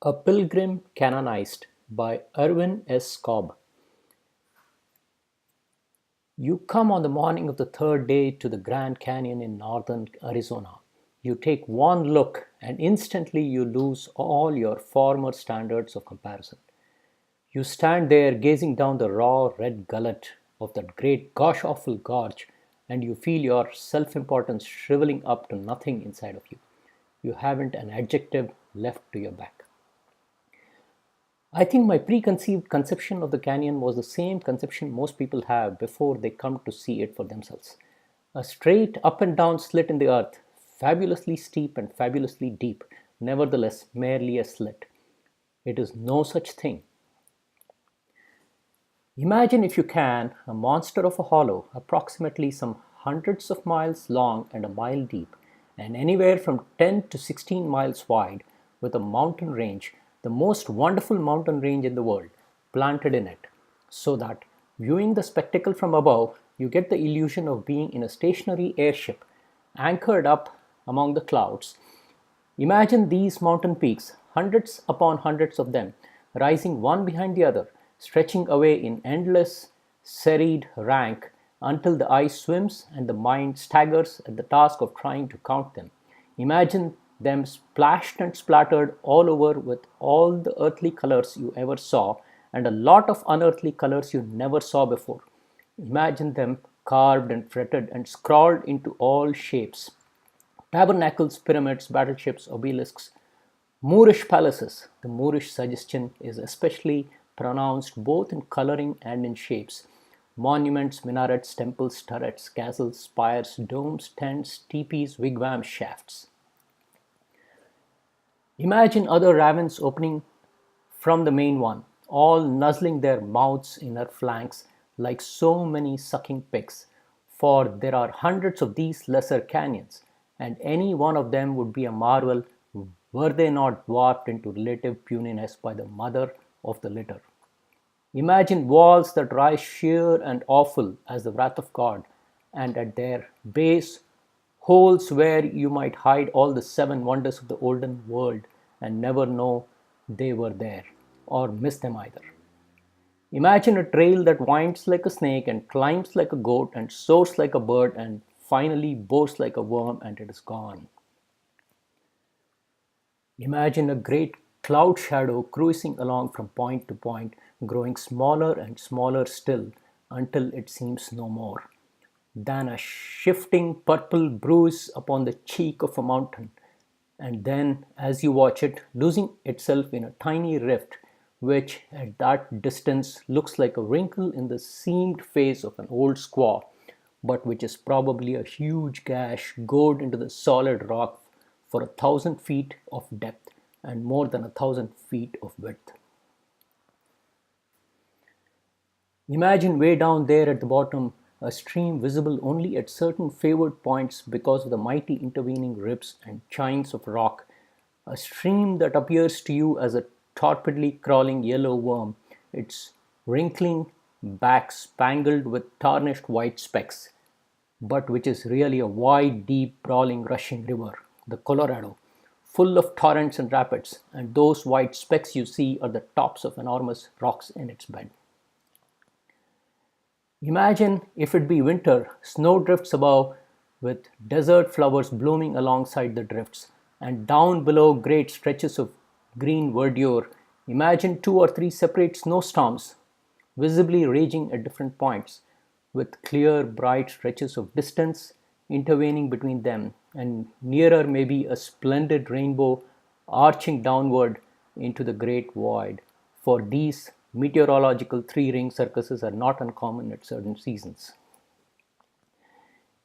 A Pilgrim Canonized by Irvin S Cobb. You come on the morning of the third day to the Grand Canyon in northern Arizona. You take one look and instantly you lose all your former standards of comparison. You stand there gazing down the raw red gullet of that great gosh awful gorge, and you feel your self importance shriveling up to nothing inside of you. You haven't an adjective left to your back. I think my preconceived conception of the canyon was the same conception most people have before they come to see it for themselves. A straight up and down slit in the earth, fabulously steep and fabulously deep, nevertheless merely a slit. It is no such thing. Imagine, if you can, a monster of a hollow, approximately some hundreds of miles long and a mile deep, and anywhere from 10 to 16 miles wide, with a mountain range, the most wonderful mountain range in the world, planted in it, so that, viewing the spectacle from above, you get the illusion of being in a stationary airship, anchored up among the clouds. Imagine these mountain peaks, hundreds upon hundreds of them, rising one behind the other, stretching away in endless, serried rank until the eye swims and the mind staggers at the task of trying to count them. Imagine them splashed and splattered all over with all the earthly colors you ever saw and a lot of unearthly colors you never saw before. Imagine them carved and fretted and scrawled into all shapes: tabernacles, pyramids, battleships, obelisks, Moorish palaces. The Moorish suggestion is especially pronounced both in coloring and in shapes: monuments, minarets, temples, turrets, castles, spires, domes, tents, teepees, wigwams, shafts. Imagine other ravines opening from the main one, all nuzzling their mouths in her flanks like so many sucking pigs, for there are hundreds of these lesser canyons, and any one of them would be a marvel were they not dwarfed into relative puniness by the mother of the litter. Imagine walls that rise sheer and awful as the wrath of God, and at their base, holes where you might hide all the seven wonders of the olden world and never know they were there, or miss them either. Imagine a trail that winds like a snake and climbs like a goat and soars like a bird and finally bores like a worm and it is gone. Imagine a great cloud shadow cruising along from point to point, growing smaller and smaller still until it seems no more than a shifting purple bruise upon the cheek of a mountain, and then, as you watch it, losing itself in a tiny rift which at that distance looks like a wrinkle in the seamed face of an old squaw, but which is probably a huge gash gored into the solid rock for 1,000 feet of depth and more than 1,000 feet of width. Imagine way down there at the bottom a stream visible only at certain favored points because of the mighty intervening ribs and chines of rock, a stream that appears to you as a torpidly crawling yellow worm, its wrinkling back spangled with tarnished white specks, but which is really a wide, deep, brawling, rushing river, the Colorado, full of torrents and rapids, and those white specks you see are the tops of enormous rocks in its bed. Imagine if it be winter, snow drifts above with desert flowers blooming alongside the drifts, and down below great stretches of green verdure. Imagine two or three separate snowstorms, visibly raging at different points, with clear, bright stretches of distance intervening between them, and nearer maybe a splendid rainbow arching downward into the great void, for these meteorological three-ring circuses are not uncommon at certain seasons.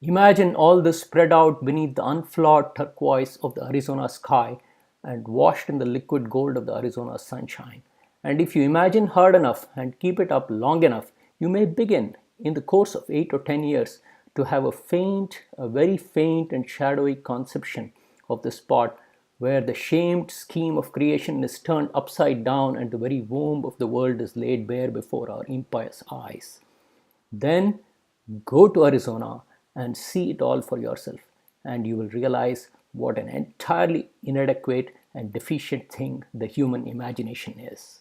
Imagine all this spread out beneath the unflawed turquoise of the Arizona sky and washed in the liquid gold of the Arizona sunshine. And if you imagine hard enough and keep it up long enough, you may begin, in the course of 8 or 10 years, to have a very faint and shadowy conception of the spot where the shamed scheme of creation is turned upside down and the very womb of the world is laid bare before our impious eyes. Then go to Arizona and see it all for yourself, and you will realize what an entirely inadequate and deficient thing the human imagination is.